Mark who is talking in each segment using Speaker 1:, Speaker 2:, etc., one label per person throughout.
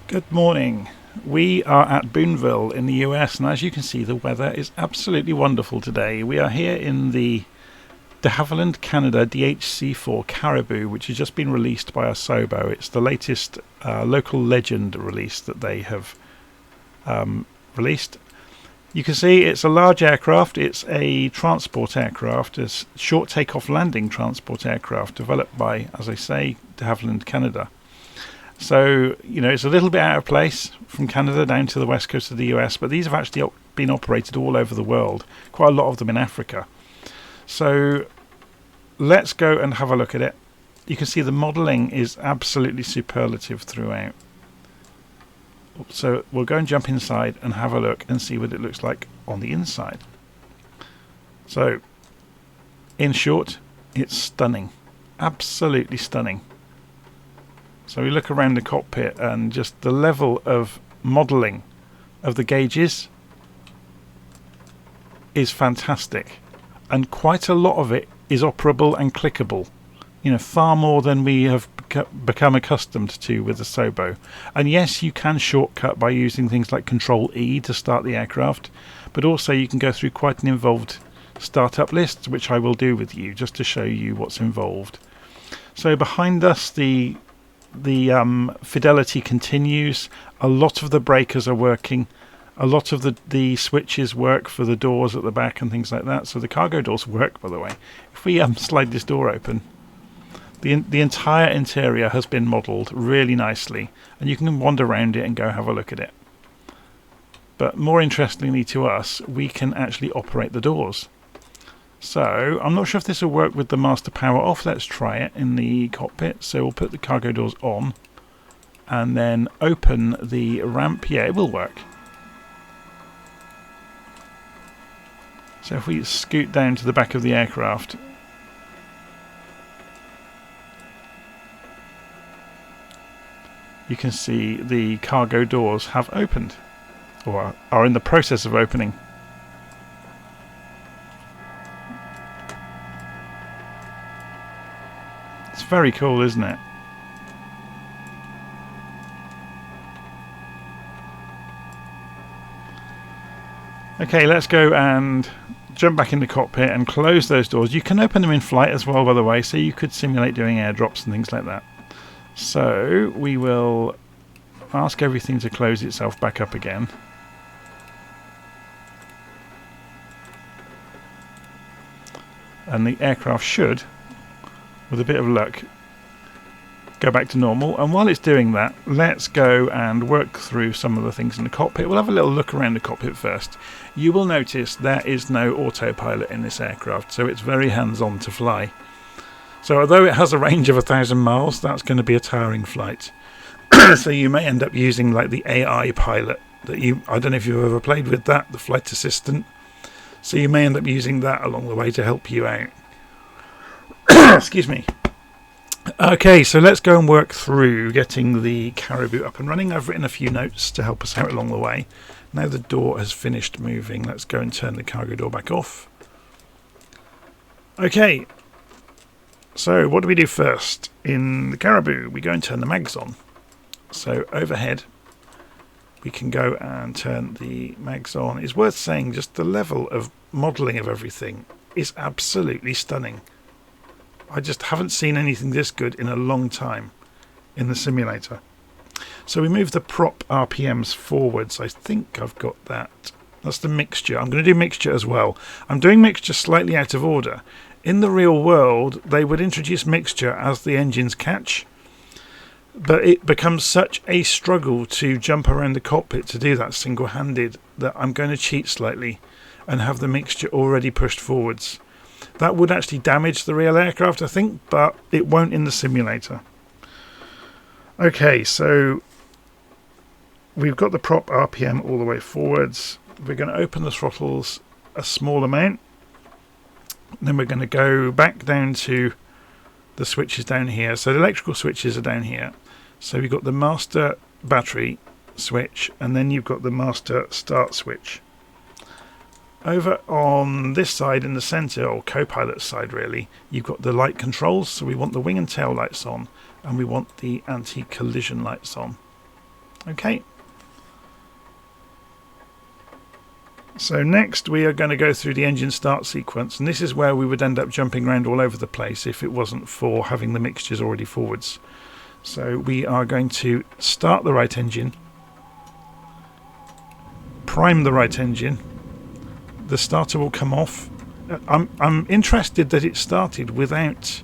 Speaker 1: Good morning. We are at Boonville in the US, and as you can see, the weather is absolutely wonderful today. We are here in the DeHavilland, Canada DHC4 Caribou, which has just been released by Asobo. It's the latest local legend release that they have released. You can see it's a large aircraft. It's a transport aircraft, a short takeoff landing transport aircraft developed by, as I say, DeHavilland, Canada. So, it's a little bit out of place from Canada down to the west coast of the US, but these have actually been operated all over the world, quite a lot of them in Africa. So, let's go and have a look at it. You can see the modelling is absolutely superlative throughout. So, we'll go and jump inside and have a look and see what it looks like on the inside. So, in short, it's stunning. Absolutely stunning. So we look around the cockpit and just the level of modelling of the gauges is fantastic, and quite a lot of it is operable and clickable, far more than we have become accustomed to with the Asobo. And yes, you can shortcut by using things like Control E to start the aircraft, but also you can go through quite an involved startup list, which I will do with you just to show you what's involved. So behind us the fidelity continues. A lot of the breakers are working. A lot of the switches work for the doors at the back and things like that. So the cargo doors work, by the way. If we slide this door open, the entire interior has been modelled really nicely, and you can wander around it and go have a look at it. But more interestingly to us, we can actually operate the doors. So, I'm not sure if this will work with the master power off. Let's try it in the cockpit. So we'll put the cargo doors on and then open the ramp. Yeah, it will work. So if we scoot down to the back of the aircraft, you can see the cargo doors have opened, or are in the process of opening. It's very cool, isn't it? Okay, let's go and jump back in the cockpit and close those doors. You can open them in flight as well, by the way, so you could simulate doing airdrops and things like that. So we will ask everything to close itself back up again. And the aircraft should, with a bit of luck, go back to normal. And while it's doing that, let's go and work through some of the things in the cockpit. We'll have a little look around the cockpit first. You will notice there is no autopilot in this aircraft, so it's very hands-on to fly. So although it has a range of 1,000 miles, that's going to be a tiring flight. So you may end up using like the AI pilot that I don't know if you've ever played with that, the flight assistant. So you may end up using that along the way to help you out. Excuse me. Okay, so let's go and work through getting the Caribou up and running. I've written a few notes to help us out along the way. Now the door has finished moving, let's go and turn the cargo door back off. Okay, so what do we do first? In the Caribou, we go and turn the mags on. So overhead, we can go and turn the mags on. It's worth saying just the level of modelling of everything is absolutely stunning. I just haven't seen anything this good in a long time in the simulator. So we move the prop RPMs forwards. I think I've got that. That's the mixture. I'm going to do mixture as well. I'm doing mixture slightly out of order. In the real world, they would introduce mixture as the engines catch. But it becomes such a struggle to jump around the cockpit to do that single-handed that I'm going to cheat slightly and have the mixture already pushed forwards. That would actually damage the real aircraft, I think, but it won't in the simulator. Okay, so we've got the prop RPM all the way forwards. We're going to open the throttles a small amount. Then we're going to go back down to the switches down here. So the electrical switches are down here. So we've got the master battery switch, and then you've got the master start switch. Over on this side in the centre, or co-pilot side really, you've got the light controls. So we want the wing and tail lights on, and we want the anti-collision lights on. Okay. So next we are going to go through the engine start sequence, and this is where we would end up jumping around all over the place if it wasn't for having the mixtures already forwards. So we are going to start the right engine, prime the right engine, the starter will come off. I'm interested that it started without...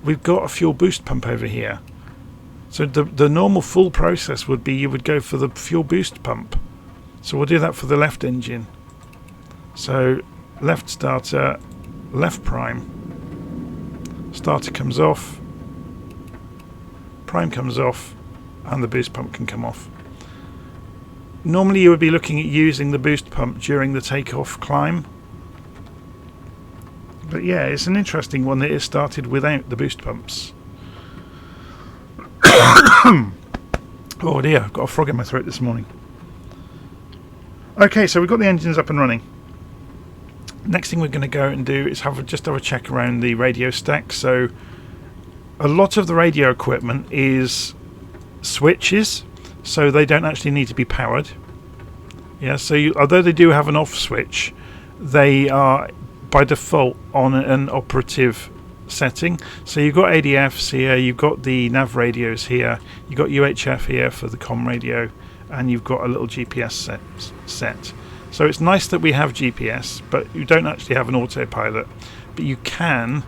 Speaker 1: We've got a fuel boost pump over here. So the normal full process would be you would go for the fuel boost pump. So we'll do that for the left engine. So left starter, left prime, starter comes off, prime comes off, and the boost pump can come off. Normally you would be looking at using the boost pump during the takeoff climb. But yeah, it's an interesting one that it started without the boost pumps. Oh dear, I've got a frog in my throat this morning. Okay, so we've got the engines up and running. Next thing we're going to go and do is just have a check around the radio stack. So a lot of the radio equipment is switches, so they don't actually need to be powered. Yeah, so although they do have an off switch, they are by default on an operative setting. So you've got ADFs here, you've got the nav radios here, you've got UHF here for the comm radio, and you've got a little GPS set. So it's nice that we have GPS, but you don't actually have an autopilot. But you can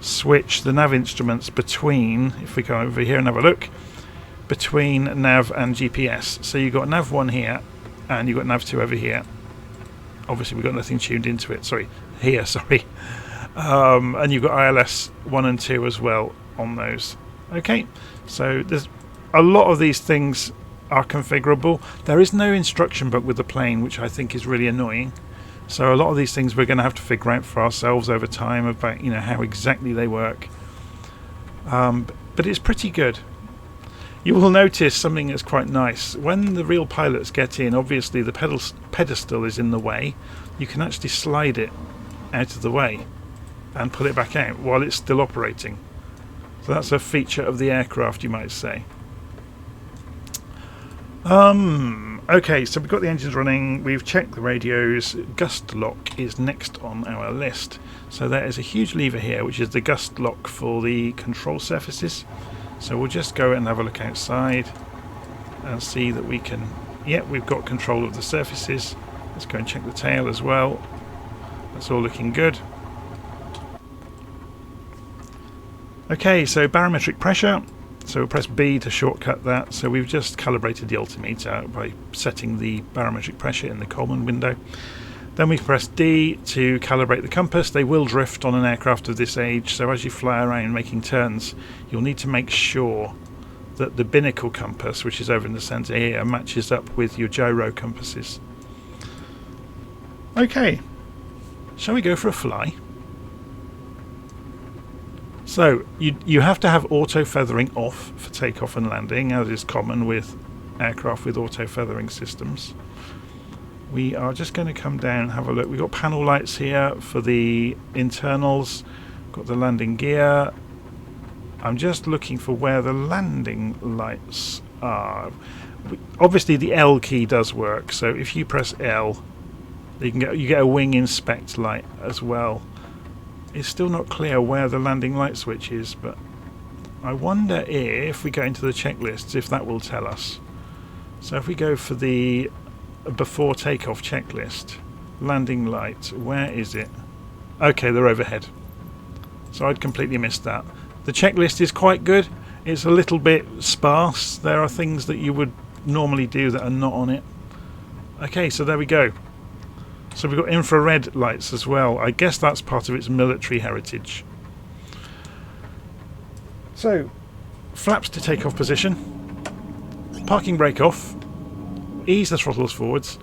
Speaker 1: switch the nav instruments between, if we go over here and have a look, between nav and GPS. So you've got nav 1 here, and you've got nav 2 over here. Obviously we've got nothing tuned into it, here. And you've got ILS 1 and 2 as well on those. Okay, so there's a lot of these things are configurable. There is no instruction book with the plane, which I think is really annoying. So a lot of these things we're going to have to figure out for ourselves over time about how exactly they work. But it's pretty good. You will notice something that's quite nice. When the real pilots get in, obviously the pedestal is in the way. You can actually slide it out of the way and pull it back out while it's still operating. So that's a feature of the aircraft, you might say. Okay, so we've got the engines running, we've checked the radios. Gust lock is next on our list. So there is a huge lever here, which is the gust lock for the control surfaces. So we'll just go and have a look outside and see that we can... Yeah, we've got control of the surfaces. Let's go and check the tail as well. That's all looking good. Okay, so barometric pressure. So we'll press B to shortcut that. So we've just calibrated the altimeter by setting the barometric pressure in the Coleman window. Then we press D to calibrate the compass. They will drift on an aircraft of this age, so as you fly around making turns, you'll need to make sure that the binnacle compass, which is over in the centre here, matches up with your gyro compasses. Okay, shall we go for a fly? So you have to have auto feathering off for takeoff and landing, as is common with aircraft with auto feathering systems. We are just going to come down and have a look. We've got panel lights here for the internals. Got the landing gear. I'm just looking for where the landing lights are. Obviously the L key does work, so if you press L, you get a wing inspect light as well. It's still not clear where the landing light switch is, but I wonder if we go into the checklists if that will tell us. So if we go for the before takeoff checklist, landing light, where is it? Okay, they're overhead. So I'd completely missed that. The checklist is quite good. It's a little bit sparse. There are things that you would normally do that are not on it. Okay, so there we go. So we've got infrared lights as well. I guess that's part of its military heritage. So, flaps to takeoff position. Parking brake off. Ease the throttles forwards.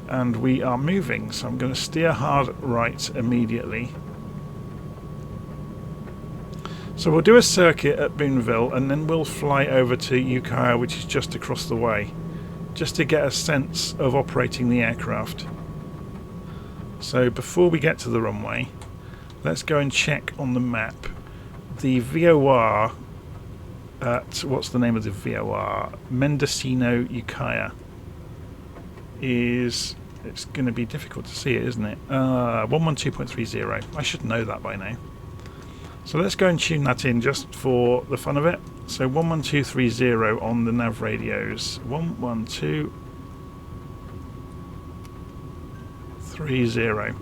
Speaker 1: And we are moving, so I'm going to steer hard right immediately. So we'll do a circuit at Boonville and then we'll fly over to Ukiah, which is just across the way, just to get a sense of operating the aircraft. So before we get to the runway, let's go and check on the map. The VOR at, what's the name of the VOR? Mendocino, Ukiah. It's going to be difficult to see it, isn't it? 112.30. I should know that by now. So let's go and tune that in just for the fun of it. So 11230 on the nav radios. 11230.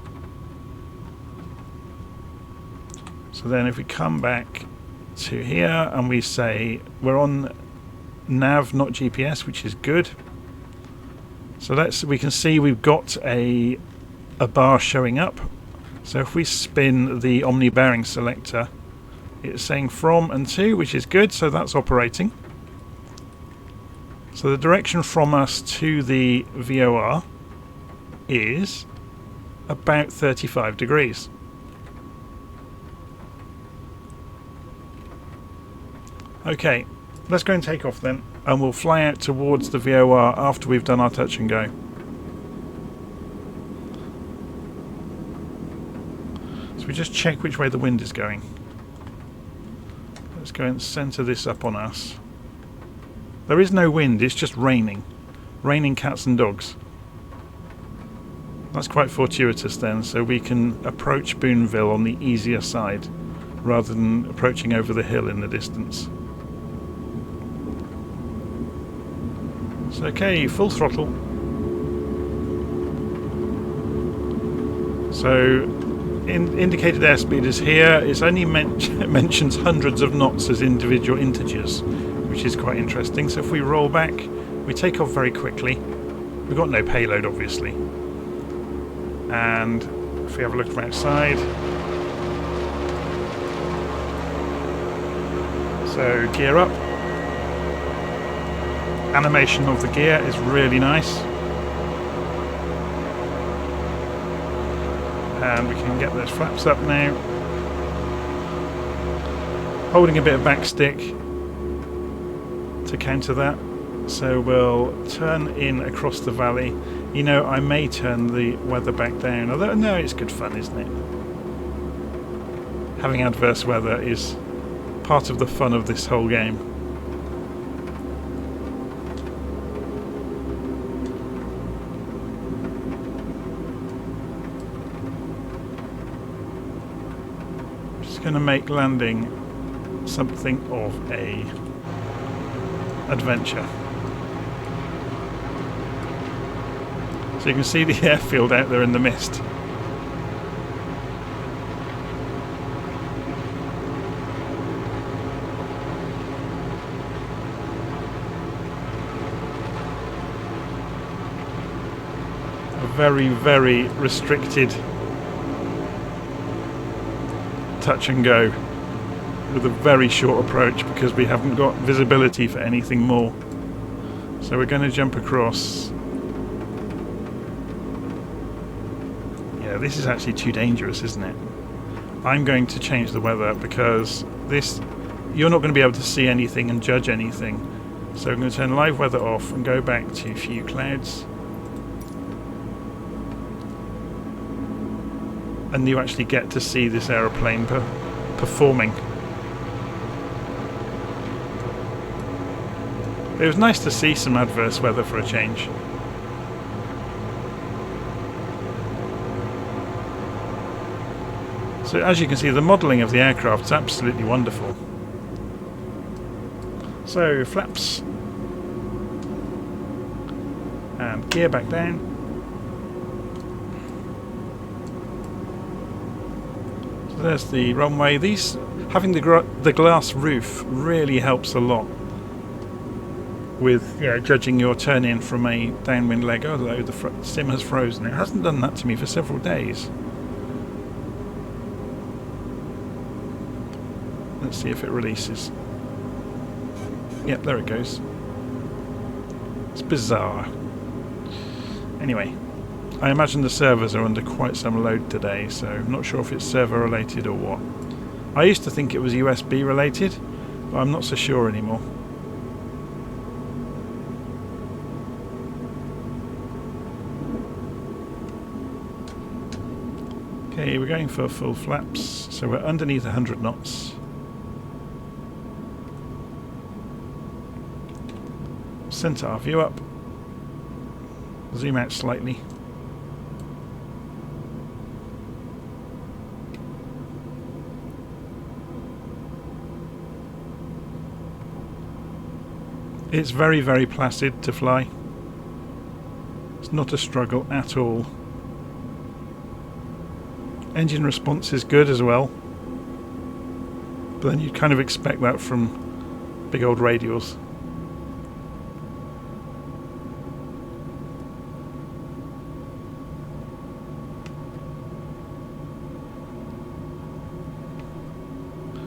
Speaker 1: So then if we come back to here and we say we're on nav, not GPS, which is good. So we can see we've got a bar showing up. So if we spin the Omni bearing selector, it's saying from and to, which is good, so that's operating. So the direction from us to the VOR is about 35 degrees. Okay, let's go and take off then, and we'll fly out towards the VOR after we've done our touch and go. So we just check which way the wind is going. Let's go and centre this up on us. There is no wind, it's just raining. Raining cats and dogs. That's quite fortuitous then, so we can approach Boonville on the easier side rather than approaching over the hill in the distance. So okay, full throttle. So indicated airspeed is here. It's only mentions hundreds of knots as individual integers, which is quite interesting. So if we roll back, we take off very quickly. We've got no payload, obviously. And if we have a look from outside, so gear up. Animation of the gear is really nice. And we can get those flaps up now. Holding a bit of back stick to counter that. So we'll turn in across the valley. You know, I may turn the weather back down, although no, it's good fun, isn't it? Having adverse weather is part of the fun of this whole game. Going to make landing something of a adventure. So you can see the airfield out there in the mist. A very, very restricted touch and go with a very short approach because we haven't got visibility for anything more. So we're going to jump across. Yeah, this is actually too dangerous, isn't it? I'm going to change the weather because this, you're not going to be able to see anything and judge anything. So I'm going to turn live weather off and go back to few clouds. And you actually get to see this aeroplane performing. It was nice to see some adverse weather for a change. So as you can see, the modelling of the aircraft is absolutely wonderful. So flaps and gear back down. There's the runway. Having the glass roof really helps a lot with judging your turn in from a downwind leg. Although the sim has frozen, it hasn't done that to me for several days. Let's see if it releases. Yep, there it goes. It's bizarre. Anyway. I imagine the servers are under quite some load today, so I'm not sure if it's server related or what. I used to think it was USB related, but I'm not so sure anymore. Okay, we're going for full flaps, so we're underneath 100 knots. centre our view up, zoom out slightly. It's very, very placid to fly. It's not a struggle at all. Engine response is good as well. But then you'd kind of expect that from big old radials.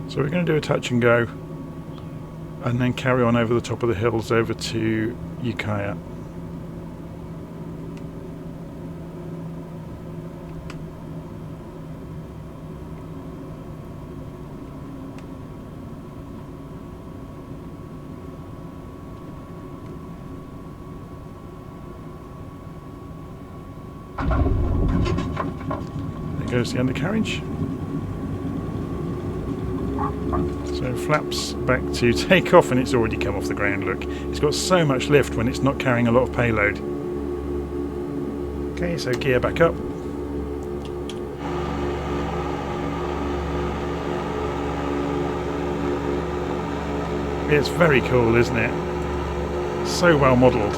Speaker 1: So we're going to do a touch and go, and then carry on over the top of the hills over to Ukiah. There goes the undercarriage. So flaps back to take off, and it's already come off the ground. Look, it's got so much lift when it's not carrying a lot of payload. Okay, so gear back up. It's very cool, isn't it? So well modelled.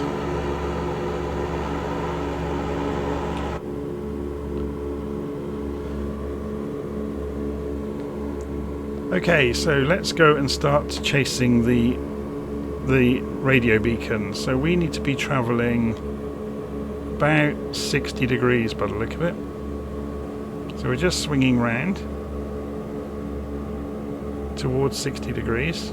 Speaker 1: Okay, so let's go and start chasing the radio beacon. So we need to be travelling about 60 degrees by the look of it. So we're just swinging round towards 60 degrees.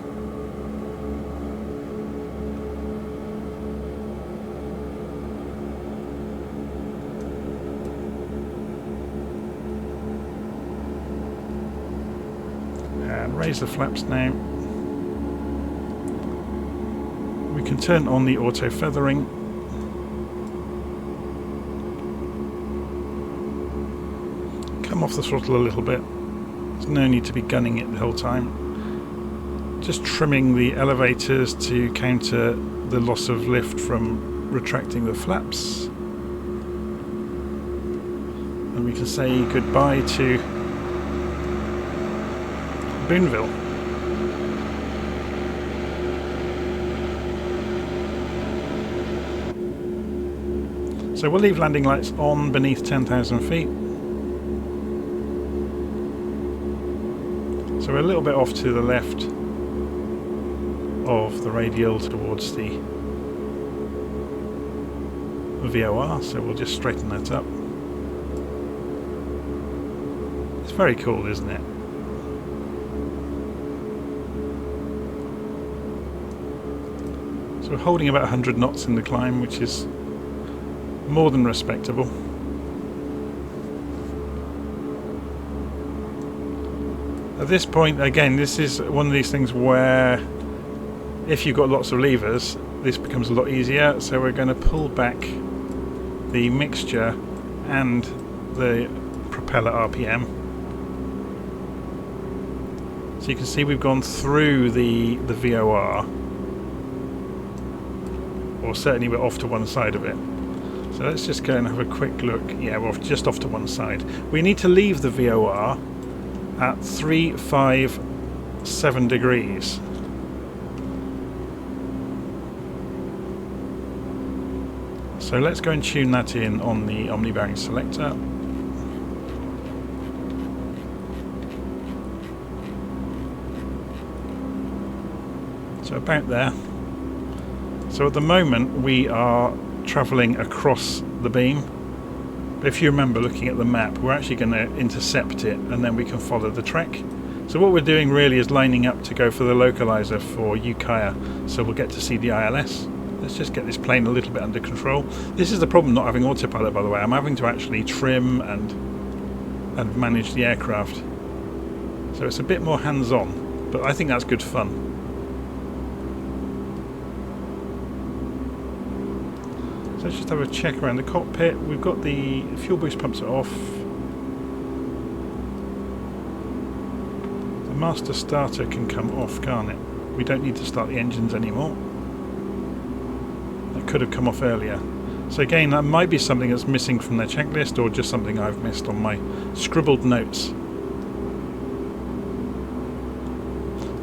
Speaker 1: Raise the flaps now. We can turn on the auto feathering. Come off the throttle a little bit. There's no need to be gunning it the whole time. Just trimming the elevators to counter the loss of lift from retracting the flaps. And we can say goodbye to Boonville. So we'll leave landing lights on beneath 10,000 feet. So we're a little bit off to the left of the radial towards the VOR, so we'll just straighten that up. It's very cool, isn't it? So we're holding about 100 knots in the climb, which is more than respectable. At this point, again, this is one of these things where if you've got lots of levers, this becomes a lot easier. So we're going to pull back the mixture and the propeller RPM. So you can see we've gone through the VOR. Or certainly we're off to one side of it. So let's just go and have a quick look. Yeah, we're just off to one side. We need to leave the VOR at 357 degrees. So let's go and tune that in on the omni-bearing selector. So about there. So at the moment we are travelling across the beam. But if you remember looking at the map, we're actually going to intercept it and then we can follow the track. So what we're doing really is lining up to go for the localizer for Ukiah, so we'll get to see the ILS. Let's just get this plane a little bit under control. This is the problem not having autopilot, by the way. I'm having to actually trim and manage the aircraft. So it's a bit more hands-on, but I think that's good fun. Let's just have a check around the cockpit. We've got the fuel boost pumps are off. The master starter can come off, can't it? We don't need to start the engines anymore. That could have come off earlier. So again, that might be something that's missing from their checklist, or just something I've missed on my scribbled notes.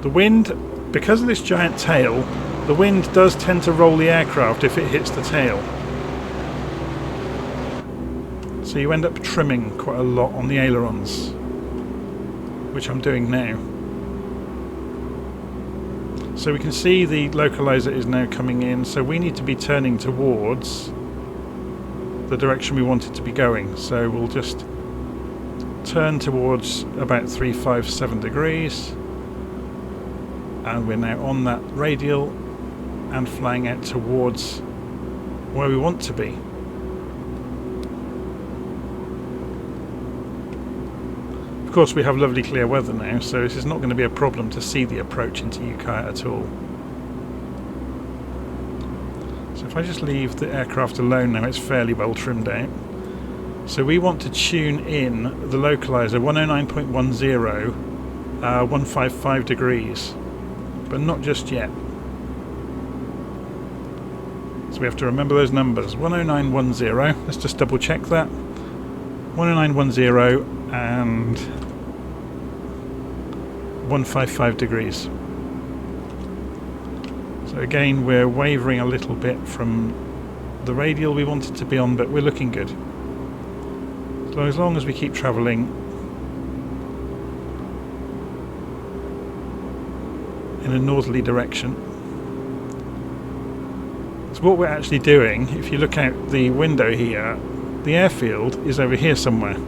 Speaker 1: The wind, because of this giant tail, the wind does tend to roll the aircraft if it hits the tail. So you end up trimming quite a lot on the ailerons, which I'm doing now. So we can see the localizer is now coming in, so we need to be turning towards the direction we want it to be going. So we'll just turn towards about 357 degrees, and we're now on that radial and flying out towards where we want to be. Of course, we have lovely clear weather now, so this is not going to be a problem to see the approach into Ukiah at all. So if I just leave the aircraft alone now, it's fairly well trimmed out. So we want to tune in the localizer 109.10, 155 degrees, but not just yet. So we have to remember those numbers. 109.10, let's just double check that. 109.10 and 155 degrees. So again, we're wavering a little bit from the radial we wanted to be on, but we're looking good. So as long as we keep travelling in a northerly direction. So what we're actually doing, if you look out the window here, the airfield is over here somewhere.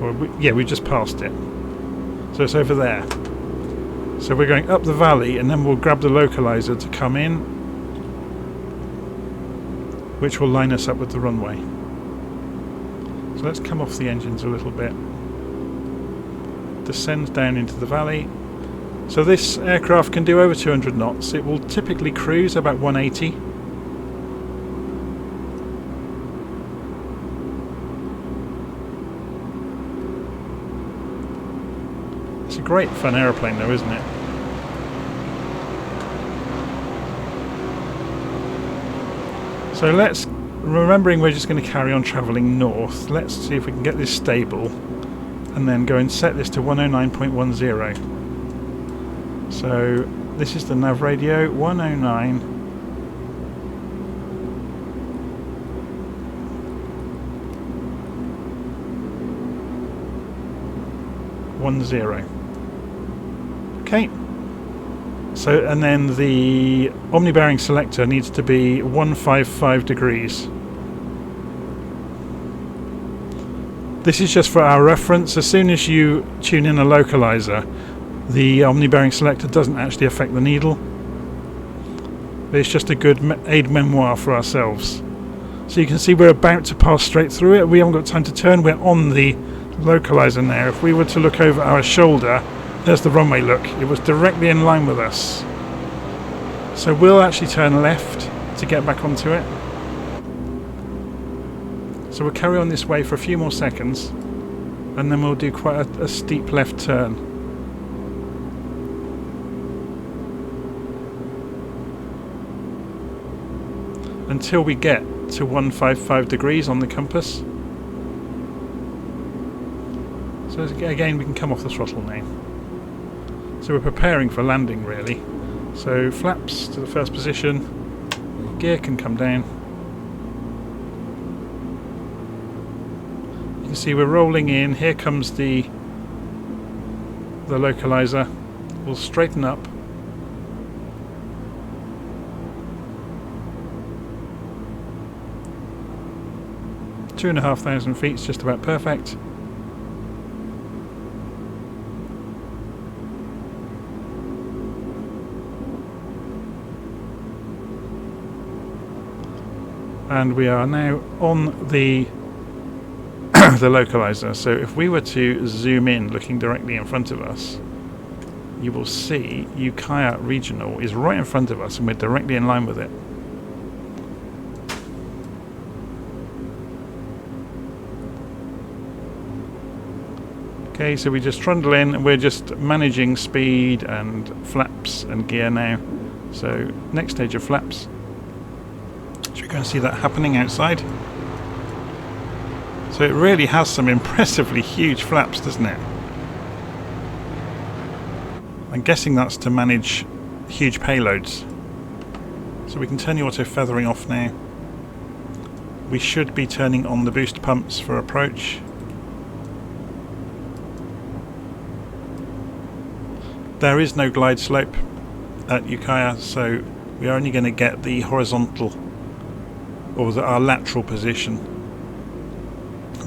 Speaker 1: Or we just passed it. So it's over there. So we're going up the valley, and then we'll grab the localizer to come in, which will line us up with the runway. So let's come off the engines a little bit. Descend down into the valley. So this aircraft can do over 200 knots. It will typically cruise about 180. It's a great fun aeroplane though, isn't it? So let's, remembering we're just going to carry on travelling north, let's see if we can get this stable and then go and set this to 109.10. So this is the nav radio, 109. Okay, so and then the omni-bearing selector needs to be 155 degrees. This is just for our reference. As soon as you tune in a localizer, the omni-bearing selector doesn't actually affect the needle. But it's just a good aide-memoire for ourselves. So you can see we're about to pass straight through it. We haven't got time to turn. We're on the localizer now. If we were to look over our shoulder, there's the runway look. It was directly in line with us. So we'll actually turn left to get back onto it. So we'll carry on this way for a few more seconds, and then we'll do quite a steep left turn. Until we get to 155 degrees on the compass. So again, we can come off the throttle now. So we're preparing for landing really. So flaps to the first position, gear can come down. You can see we're rolling in, here comes the localizer. We'll straighten up. Two 2,500 feet is just about perfect. And we are now on the the localizer. So if we were to zoom in looking directly in front of us, you will see Ukiah Regional is right in front of us and we're directly in line with it. Okay, so we just trundle in and we're just managing speed and flaps and gear now So next stage of flaps. So we go and see that happening outside. So it really has some impressively huge flaps, doesn't it? I'm guessing that's to manage huge payloads. So we can turn the auto feathering off now. We should be turning on the boost pumps for approach. There is no glide slope at Ukiah, so we are only going to get the horizontal or our lateral position.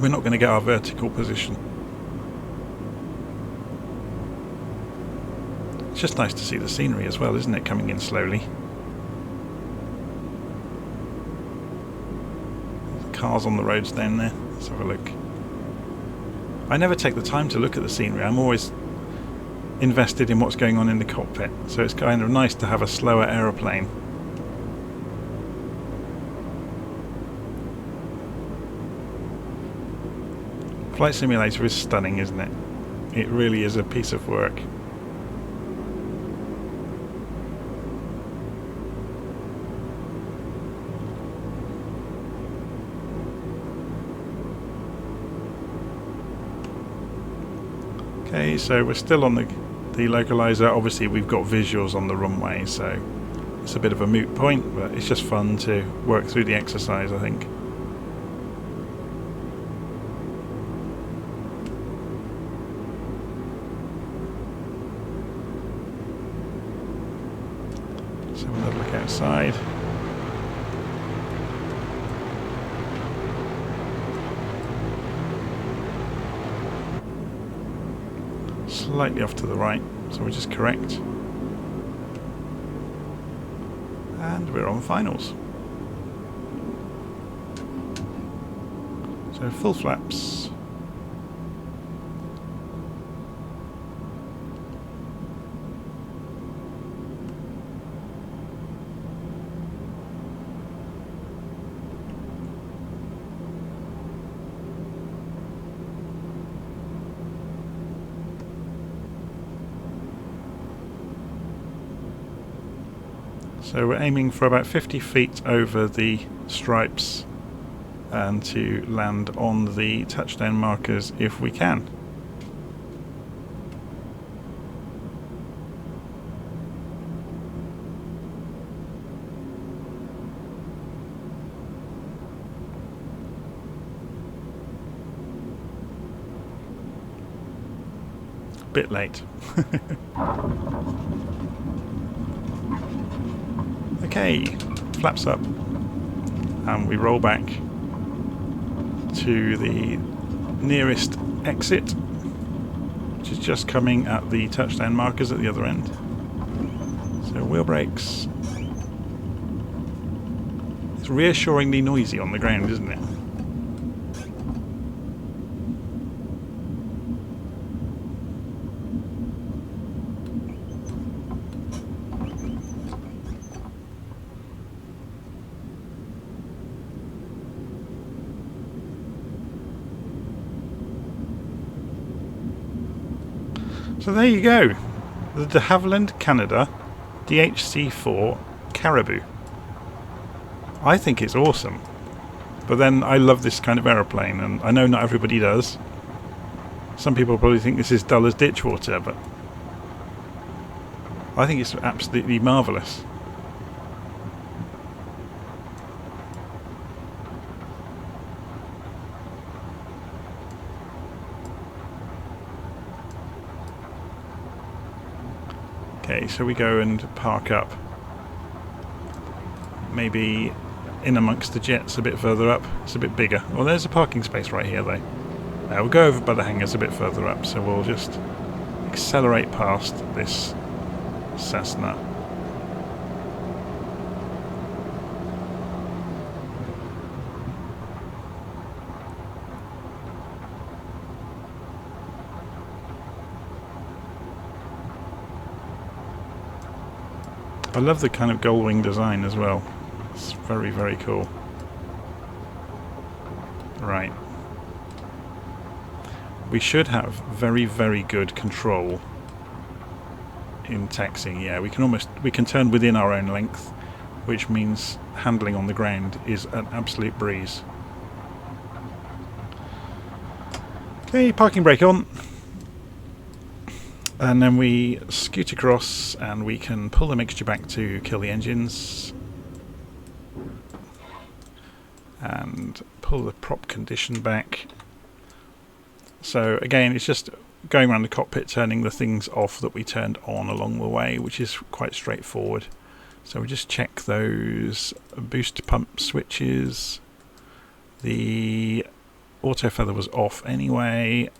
Speaker 1: We're not going to get our vertical position. It's just nice to see the scenery as well, isn't it, coming in slowly. Cars on the roads down there. Let's have a look. I never take the time to look at the scenery. I'm always invested in what's going on in the cockpit, so it's kind of nice to have a slower aeroplane. Flight Simulator is stunning, isn't it? It really is a piece of work. Okay, so we're still on the localizer. Obviously we've got visuals on the runway, so it's a bit of a moot point, but it's just fun to work through the exercise, I think. So we'll have a look outside. Slightly off to the right, so we're just correct. And we're on finals. So full flaps. So we're aiming for about 50 feet over the stripes and to land on the touchdown markers if we can. Bit late. Okay, flaps up, and we roll back to the nearest exit, which is just coming at the touchdown markers at the other end. So wheel brakes. It's reassuringly noisy on the ground, isn't it? So there you go, the DeHavilland Canada DHC-4 Caribou. I think it's awesome, but then I love this kind of aeroplane, and I know not everybody does. Some people probably think this is dull as ditch water, but I think it's absolutely marvellous. Okay, so we go and park up, maybe in amongst the jets a bit further up. It's a bit bigger. Well, there's a parking space right here though. We'll go over by the hangars a bit further up, so we'll just accelerate past this Cessna. I love the kind of gull wing design as well. It's very, very cool. Right. We should have very, very good control in taxiing. Yeah, we can turn within our own length, which means handling on the ground is an absolute breeze. Okay, parking brake on. And then we scoot across and we can pull the mixture back to kill the engines. And pull the prop condition back. So again, it's just going around the cockpit, turning the things off that we turned on along the way, which is quite straightforward. So we just check those boost pump switches. The auto feather was off anyway,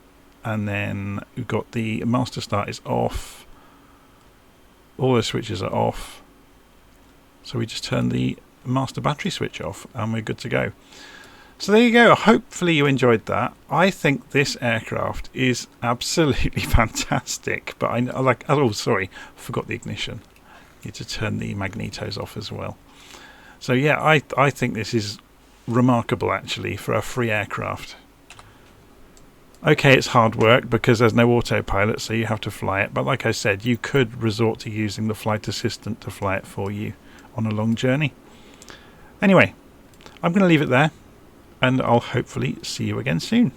Speaker 1: and then we've got the master start is off. All the switches are off. So we just turn the master battery switch off and we're good to go. So there you go. Hopefully you enjoyed that. I think this aircraft is absolutely fantastic, but oh sorry, I forgot the ignition. Need to turn the magnetos off as well. So yeah, I think this is remarkable actually for a free aircraft. Okay, it's hard work because there's no autopilot, so you have to fly it, but like I said, you could resort to using the flight assistant to fly it for you on a long journey. Anyway, I'm going to leave it there, and I'll hopefully see you again soon.